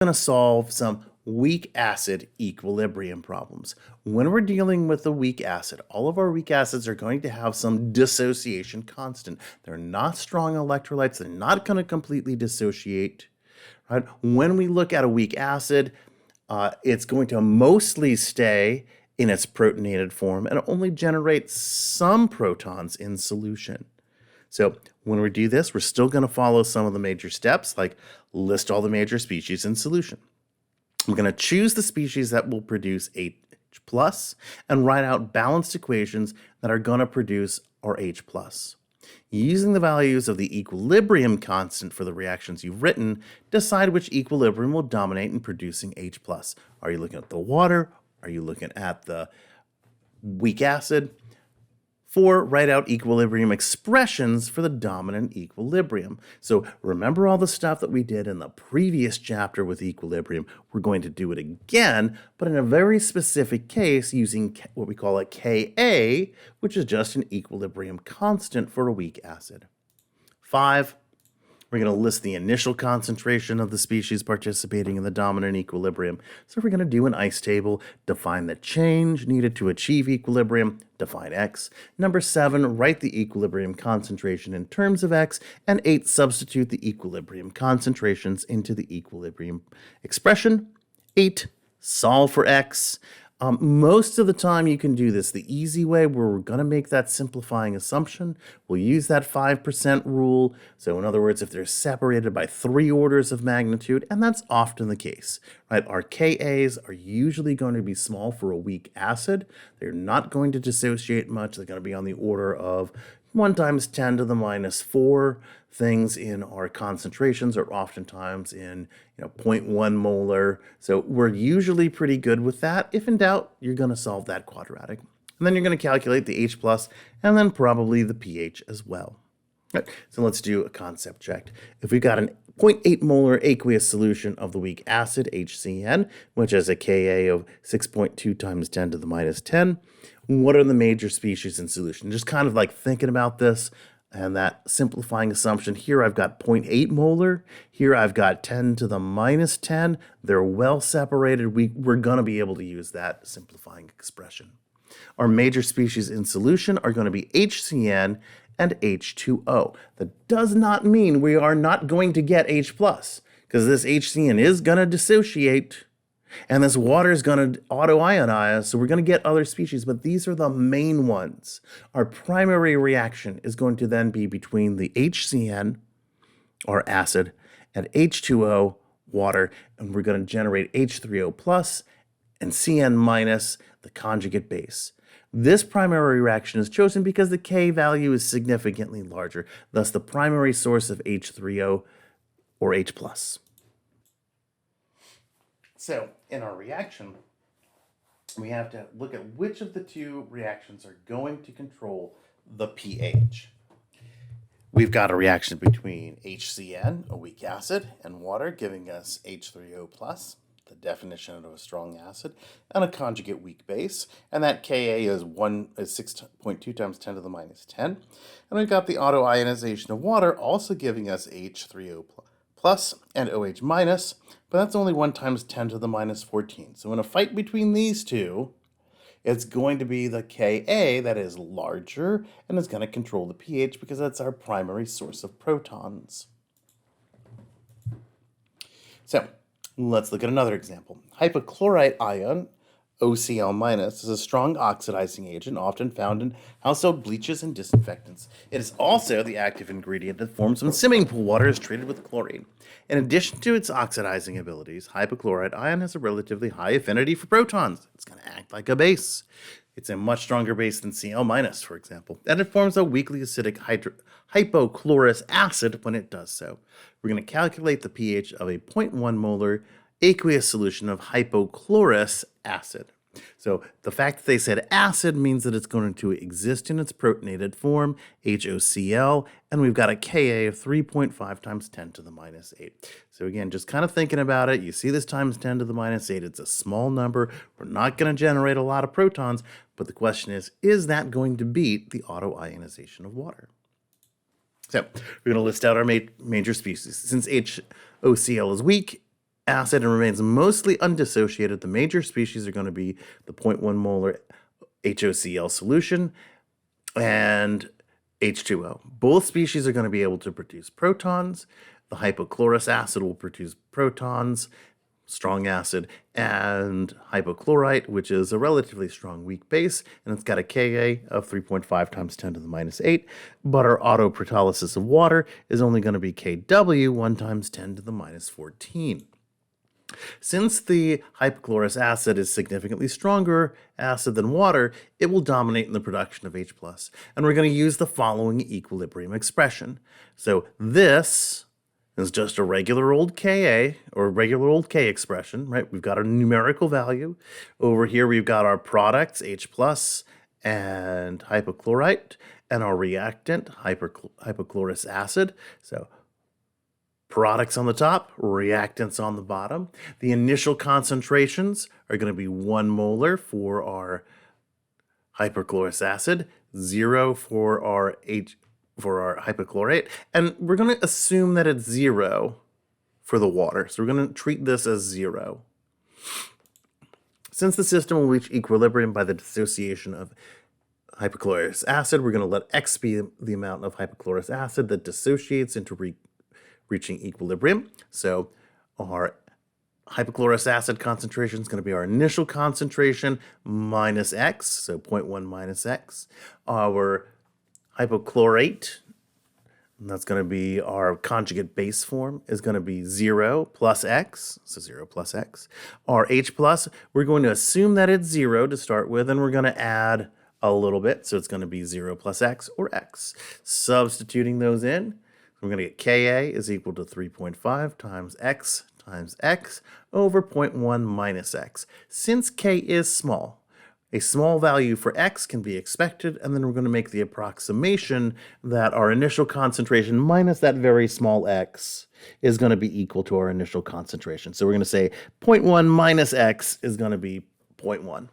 going to solve some weak acid equilibrium problems. When we're dealing with a weak acid, all of our weak acids are going to have some dissociation constant. They're not strong electrolytes. They're not going to completely dissociate. Right? When we look at a weak acid, it's going to mostly stay in its protonated form and only generate some protons in solution. So when we do this, we're still going to follow some of the major steps, like list all the major species in solution. We're going to choose the species that will produce H plus and write out balanced equations that are going to produce our H plus. Using the values of the equilibrium constant for the reactions you've written, decide which equilibrium will dominate in producing H plus. Are you looking at the water? Are you looking at the weak acid? 4, write out equilibrium expressions for the dominant equilibrium. So remember all the stuff that we did in the previous chapter with equilibrium. We're going to do it again, but in a very specific case using what we call a Ka, which is just an equilibrium constant for a weak acid. 5, we're going to list the initial concentration of the species participating in the dominant equilibrium. So we're going to do an ice table, define the change needed to achieve equilibrium, define X. Number 7, write the equilibrium concentration in terms of X. And 8, substitute the equilibrium concentrations into the equilibrium expression. 8, solve for X. Most of the time you can do this the easy way, where we're going to make that simplifying assumption. We'll use that 5% rule. So in other words, if they're separated by 3 orders of magnitude, and that's often the case, right? Our Kas are usually going to be small for a weak acid. They're not going to dissociate much. They're going to be on the order of 1 times 10 to the minus 4. Things in our concentrations are oftentimes in 0.1 molar. So we're usually pretty good with that. If in doubt, you're going to solve that quadratic. And then you're going to calculate the H plus and then probably the pH as well. All right, so let's do a concept check. If we've got an 0.8 molar aqueous solution of the weak acid, HCN, which has a Ka of 6.2 times 10 to the minus 10, what are the major species in solution? Just kind of like thinking about this and that simplifying assumption. Here I've got 0.8 molar. Here I've got 10 to the minus 10. They're well separated. We're going to be able to use that simplifying expression. Our major species in solution are going to be HCN and H2O. That does not mean we are not going to get H+, because this HCN is going to dissociate, and this water is going to auto-ionize, so we're going to get other species, but these are the main ones. Our primary reaction is going to then be between the HCN, or acid, and H2O, water, and we're going to generate H3O+, and Cn-, the conjugate base. This primary reaction is chosen because the K value is significantly larger, thus the primary source of H3O or H+. So in our reaction, we have to look at which of the two reactions are going to control the pH. We've got a reaction between HCN, a weak acid, and water, giving us H3O+. The definition of a strong acid, and a conjugate weak base, and that Ka is 6.2 times 10 to the minus 10. And we've got the auto-ionization of water also giving us H3O plus and OH minus, but that's only 1 times 10 to the minus 14. So in a fight between these two, it's going to be the Ka that is larger and is going to control the pH because that's our primary source of protons. So let's look at another example. Hypochlorite ion, OCl-, is a strong oxidizing agent often found in household bleaches and disinfectants. It is also the active ingredient that forms when swimming pool water is treated with chlorine. In addition to its oxidizing abilities, hypochlorite ion has a relatively high affinity for protons. It's going to act like a base. It's a much stronger base than Cl-, for example, and it forms a weakly acidic hypochlorous acid when it does so. We're going to calculate the pH of a 0.1 molar aqueous solution of hypochlorous acid. So the fact that they said acid means that it's going to exist in its protonated form, HOCl, and we've got a Ka of 3.5 times 10 to the minus 8. So again, just kind of thinking about it, you see this times 10 to the minus 8, it's a small number. We're not going to generate a lot of protons, but the question is that going to beat the auto-ionization of water? So we're going to list out our major species. Since HOCl is weak, acid and remains mostly undissociated. The major species are going to be the 0.1 molar HOCl solution and H2O. Both species are going to be able to produce protons. The hypochlorous acid will produce protons, strong acid, and hypochlorite, which is a relatively strong weak base, and it's got a Ka of 3.5 times 10 to the minus 8, but our autoprotolysis of water is only going to be Kw 1 times 10 to the minus 14. Since the hypochlorous acid is significantly stronger acid than water, it will dominate in the production of H+. And we're going to use the following equilibrium expression. So this is just a regular old Ka, or regular old K expression, right? We've got our numerical value. Over here we've got our products, H+, and hypochlorite, and our reactant, hypochlorous acid. So products on the top, reactants on the bottom. The initial concentrations are going to be 1 molar for our hypochlorous acid, 0 for our hypochlorite, and we're going to assume that it's 0 for the water. So we're going to treat this as 0. Since the system will reach equilibrium by the dissociation of hypochlorous acid, we're going to let X be the amount of hypochlorous acid that dissociates into reaching equilibrium. So our hypochlorous acid concentration is going to be our initial concentration minus X, so 0.1 minus X. Our hypochlorite, and that's going to be our conjugate base form, is going to be 0 plus X, so 0 plus X. Our H+, we're going to assume that it's 0 to start with, and we're going to add a little bit, so it's going to be 0 plus X or X. Substituting those in, we're going to get Ka is equal to 3.5 times X over 0.1 minus X. Since K is small, a small value for X can be expected, and then we're going to make the approximation that our initial concentration minus that very small X is going to be equal to our initial concentration. So we're going to say 0.1 minus X is going to be 0.1.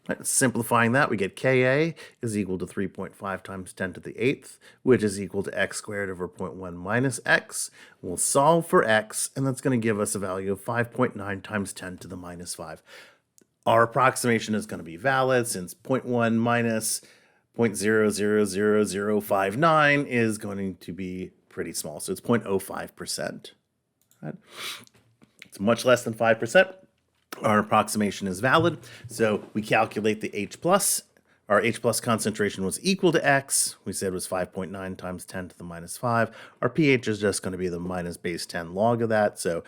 Right, simplifying that, we get Ka is equal to 3.5 times 10 to the 8th, which is equal to X squared over 0.1 minus X. We'll solve for X, and that's going to give us a value of 5.9 times 10 to the minus 5. Our approximation is going to be valid since 0.1 minus 0.000059 is going to be pretty small, so it's 0.05%. Right? It's much less than 5%. Our approximation is valid, so we calculate the H+. Our H+ concentration was equal to X. We said it was 5.9 times 10 to the minus 5. Our pH is just going to be the minus base 10 log of that, so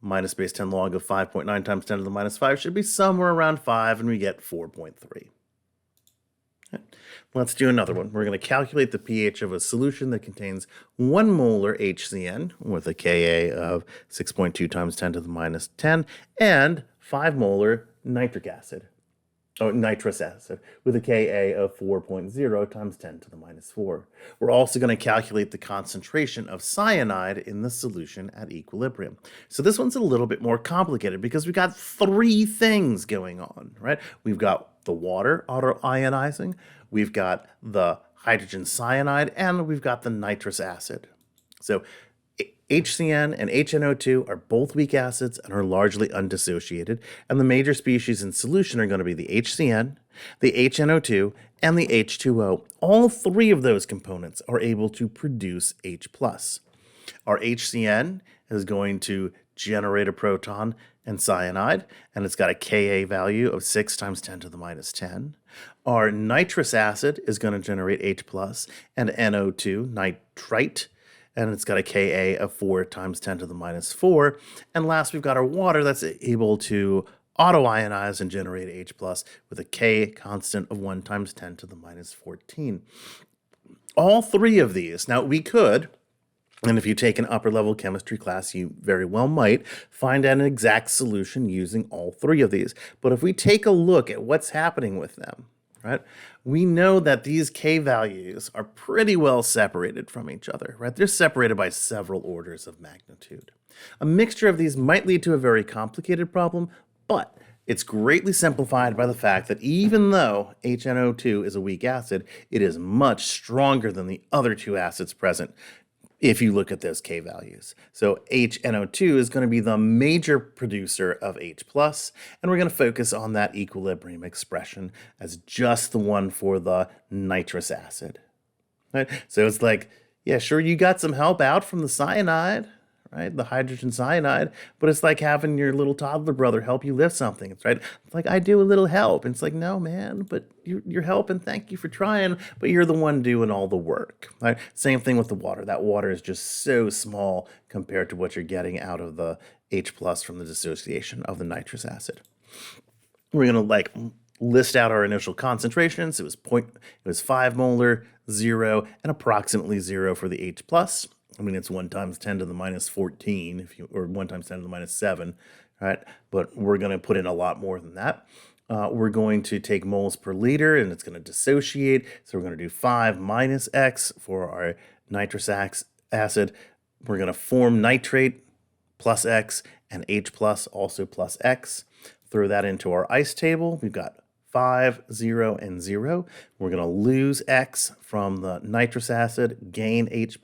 minus base 10 log of 5.9 times 10 to the minus 5 should be somewhere around 5, and we get 4.3. Okay. Let's do another one. We're going to calculate the pH of a solution that contains 1 molar HCN with a Ka of 6.2 times 10 to the minus 10 and 5 molar nitric acid, or nitrous acid, with a Ka of 4.0 times 10 to the minus 4. We're also going to calculate the concentration of cyanide in the solution at equilibrium. So this one's a little bit more complicated because we've got 3 things going on, right? We've got the water autoionizing, we've got the hydrogen cyanide, and we've got the nitrous acid. So HCN and HNO2 are both weak acids and are largely undissociated, and the major species in solution are going to be the HCN, the HNO2, and the H2O. All 3 of those components are able to produce H+. Our HCN is going to generate a proton and cyanide, and it's got a Ka value of 6 times 10 to the minus 10. Our nitrous acid is going to generate H+, and NO2, nitrite, and it's got a Ka of 4 times 10 to the minus 4. And last, we've got our water that's able to autoionize and generate H+, with a K constant of 1 times 10 to the minus 14. All 3 of these, now we could, and if you take an upper-level chemistry class, you very well might, find an exact solution using all 3 of these. But if we take a look at what's happening with them, right, we know that these K values are pretty well separated from each other, right? They're separated by several orders of magnitude. A mixture of these might lead to a very complicated problem, but it's greatly simplified by the fact that even though HNO2 is a weak acid, it is much stronger than the other 2 acids present if you look at those K values. So HNO2 is going to be the major producer of H+, and we're going to focus on that equilibrium expression as just the one for the nitrous acid. Right? So it's like, yeah, sure, you got some help out from the cyanide, right? The hydrogen cyanide, but it's like having your little toddler brother help you lift something. It's right. It's like, I do a little help. And it's like, no, man, but you're helping. Thank you for trying, but you're the one doing all the work. Right? Same thing with the water. That water is just so small compared to what you're getting out of the H+ from the dissociation of the nitrous acid. We're gonna list out our initial concentrations. It was 5 molar, 0, and approximately 0 for the H+. I mean, it's 1 times 10 to the minus 14, or 1 times 10 to the minus 7, right? But we're going to put in a lot more than that. We're going to take moles per liter, and it's going to dissociate. So we're going to do 5 minus X for our nitrous acid. We're going to form nitrate plus X, and H+ also plus X. Throw that into our ice table. We've got 5, 0, and 0. We're going to lose X from the nitrous acid, gain H+,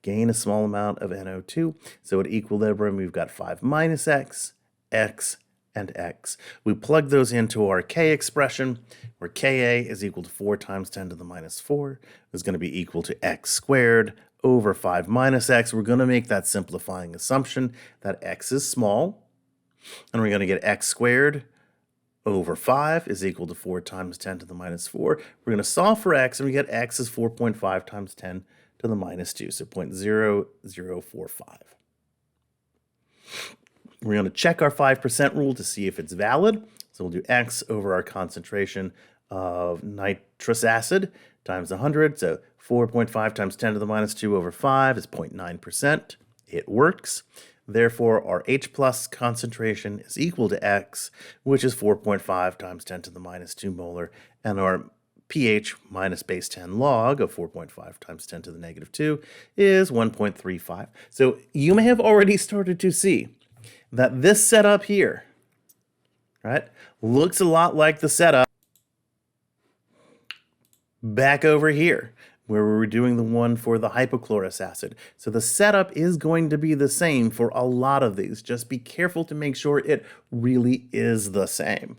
gain a small amount of NO2. So at equilibrium, we've got 5 minus X, X, and X. We plug those into our K expression, where Ka is equal to 4 times 10 to the minus 4 is going to be equal to X squared over 5 minus X. We're going to make that simplifying assumption that X is small, and we're going to get X squared over 5 is equal to 4 times 10 to the minus 4. We're going to solve for X, and we get X is 4.5 times 10 to the minus 2, so 0.0045. We're going to check our 5% rule to see if it's valid. So we'll do X over our concentration of nitrous acid times 100. So 4.5 times 10 to the minus 2 over 5 is 0.9%. It works. Therefore, our H+ concentration is equal to X, which is 4.5 times 10 to the minus 2 molar, and our pH minus base 10 log of 4.5 times 10 to the negative 2 is 1.35. So you may have already started to see that this setup here, right, looks a lot like the setup back over here, where we were doing the one for the hypochlorous acid. So the setup is going to be the same for a lot of these. Just be careful to make sure it really is the same.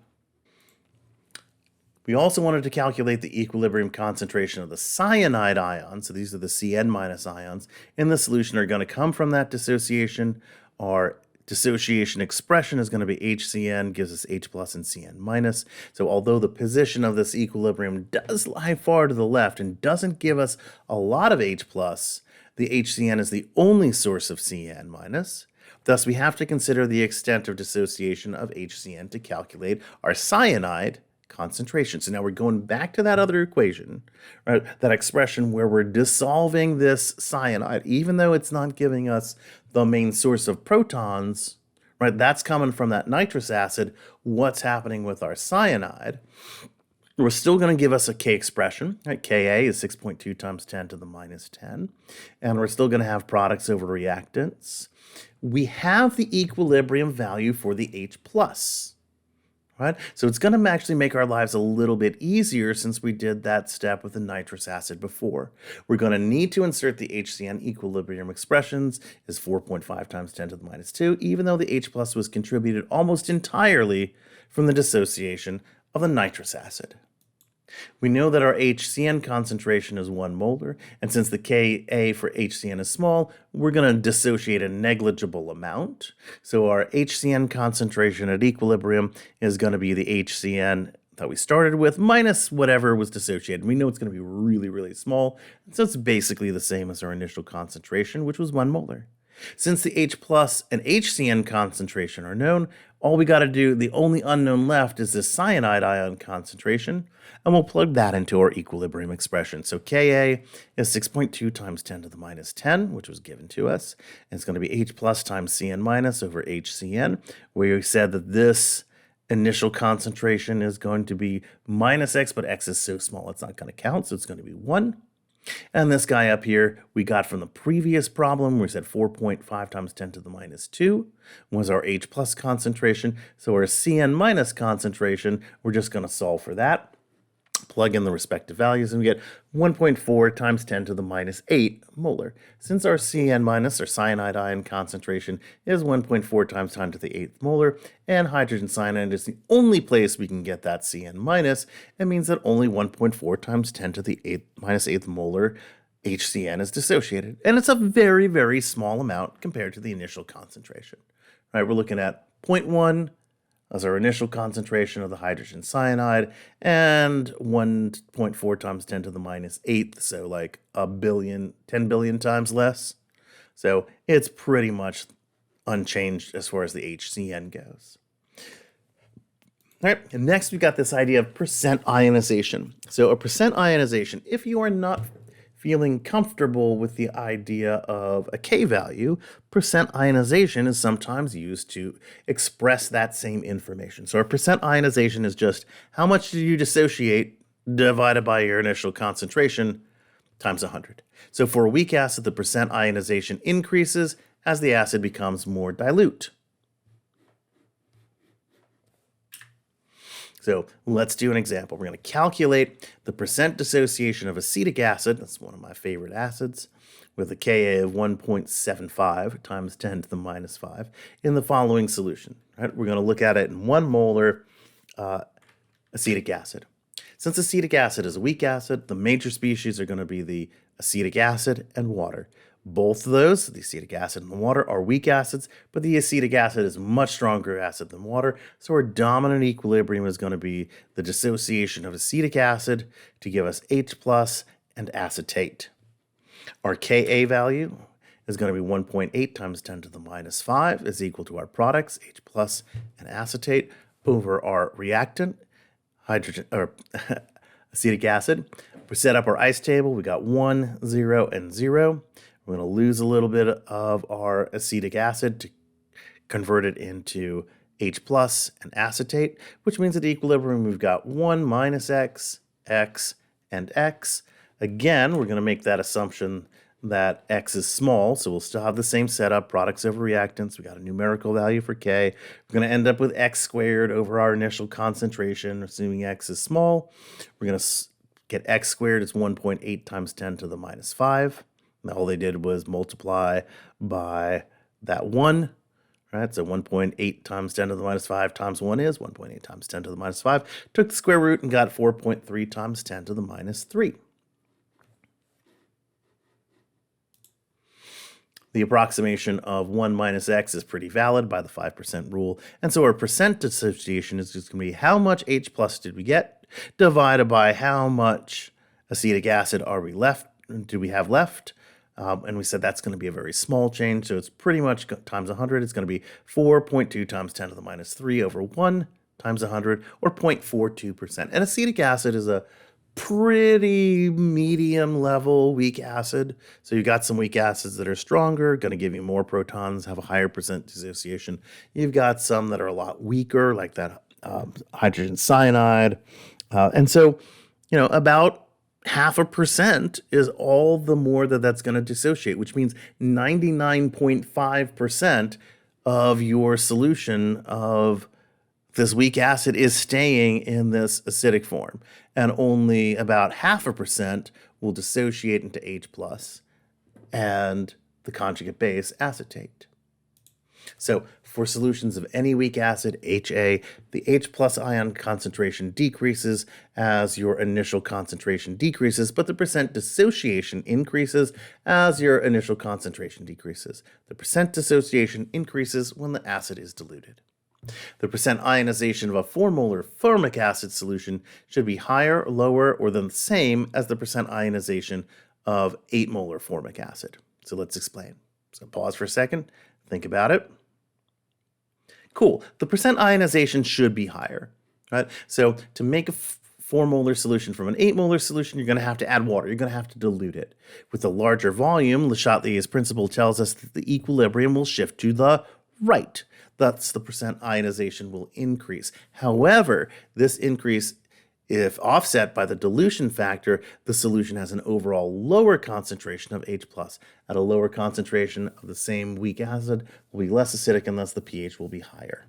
We also wanted to calculate the equilibrium concentration of the cyanide ions. So these are the Cn minus ions in the solution are going to come from that dissociation. Our dissociation expression is going to be HCN, gives us H+ and Cn minus. So although the position of this equilibrium does lie far to the left and doesn't give us a lot of H+, the HCN is the only source of Cn minus. Thus, we have to consider the extent of dissociation of HCN to calculate our cyanide concentration. So now we're going back to that other equation, right? That expression where we're dissolving this cyanide, even though it's not giving us the main source of protons, right? That's coming from that nitrous acid. What's happening with our cyanide? We're still going to give us a K expression, right? Ka is 6.2 times 10 to the minus 10. And we're still going to have products over reactants. We have the equilibrium value for the H+. Right? So it's going to actually make our lives a little bit easier since we did that step with the nitrous acid before. We're going to need to insert the HCN equilibrium expressions is 4.5 times 10 to the minus 2, even though the H+ was contributed almost entirely from the dissociation of the nitrous acid. We know that our HCN concentration is 1 molar, and since the Ka for HCN is small, we're going to dissociate a negligible amount. So our HCN concentration at equilibrium is going to be the HCN that we started with minus whatever was dissociated. We know it's going to be really, really small, so it's basically the same as our initial concentration, which was 1 molar. Since the H+ and HCN concentration are known, all we got to do, the only unknown left is the cyanide ion concentration, and we'll plug that into our equilibrium expression. So Ka is 6.2 times 10 to the minus 10, which was given to us, and it's going to be H+ times Cn minus over HCN, where we said that this initial concentration is going to be minus X, but X is so small it's not going to count, so it's going to be 1. And this guy up here, we got from the previous problem, where we said 4.5 times 10 to the minus 2 was our H+ concentration. So our Cn minus concentration, we're just going to solve for that. plug in the respective values, and we get 1.4 times 10 to the minus 8 molar. Since our CN minus, or cyanide ion concentration, is 1.4 times 10 to the 8th molar, and hydrogen cyanide is the only place we can get that CN minus, it means that only 1.4 times 10 to the 8th minus 8th molar HCN is dissociated. And it's a very, very small amount compared to the initial concentration. All right, we're looking at 0.1 as our initial concentration of the hydrogen cyanide, and 1.4 times 10 to the minus 8th, so like 10 billion times less. So it's pretty much unchanged as far as the HCN goes. All right, and next we got this idea of percent ionization. So a percent ionization, if you are not feeling comfortable with the idea of a K value, percent ionization is sometimes used to express that same information. So a percent ionization is just how much do you dissociate divided by your initial concentration times 100. So for a weak acid, the percent ionization increases as the acid becomes more dilute. So let's do an example. We're going to calculate the percent dissociation of acetic acid, that's one of my favorite acids, with a Ka of 1.75 times 10 to the minus 5 in the following solution. Right? We're going to look at it in 1 molar acetic acid. Since acetic acid is a weak acid, the major species are going to be the acetic acid and water. Both of those, the acetic acid and the water, are weak acids, but the acetic acid is a much stronger acid than water, so our dominant equilibrium is going to be the dissociation of acetic acid to give us H plus and acetate. Our Ka value is going to be 1.8 times 10 to the minus 5 is equal to our products, H plus and acetate, over our reactant, hydrogen or acetic acid. We set up our ice table. We got 1, 0, and 0. We're going to lose a little bit of our acetic acid to convert it into H plus and acetate, which means at equilibrium we've got 1 minus X, X, and X. Again, we're going to make that assumption that X is small, so we'll still have the same setup, products over reactants. We got a numerical value for K. We're going to end up with X squared over our initial concentration, assuming X is small. We're going to get X squared is 1.8 times 10 to the minus 5. All they did was multiply by that 1, right? So 1.8 times 10 to the minus 5 times 1 is 1.8 times 10 to the minus 5. Took the square root and got 4.3 times 10 to the minus 3. The approximation of 1 minus X is pretty valid by the 5% rule. And so our percent dissociation is just going to be how much H plus did we get divided by how much acetic acid do we have left. And we said that's going to be a very small change, so it's pretty much times 100. It's going to be 4.2 times 10 to the minus 3 over 1 times 100, or 0.42%. And acetic acid is a pretty medium level weak acid. So you've got some weak acids that are stronger, going to give you more protons, have a higher percent dissociation. You've got some that are a lot weaker, like that hydrogen cyanide. And so, about 0.5% is all the more that's going to dissociate, which means 99.5% of your solution of this weak acid is staying in this acidic form, and only about 0.5% will dissociate into H plus and the conjugate base acetate. So for solutions of any weak acid, HA, the H plus ion concentration decreases as your initial concentration decreases, but the percent dissociation increases as your initial concentration decreases. The percent dissociation increases when the acid is diluted. The percent ionization of a 4 molar formic acid solution should be higher, lower, or the same as the percent ionization of 8 molar formic acid. So let's explain. So pause for a second, think about it. Cool. The percent ionization should be higher, right? So to make a 4 molar solution from an 8 molar solution, you're going to have to add water. You're going to have to dilute it. With a larger volume, Le Chatelier's principle tells us that the equilibrium will shift to the right. Thus, the percent ionization will increase. However, this increase, if offset by the dilution factor, the solution has an overall lower concentration of H+. At a lower concentration of the same weak acid will be less acidic, and thus the pH will be higher.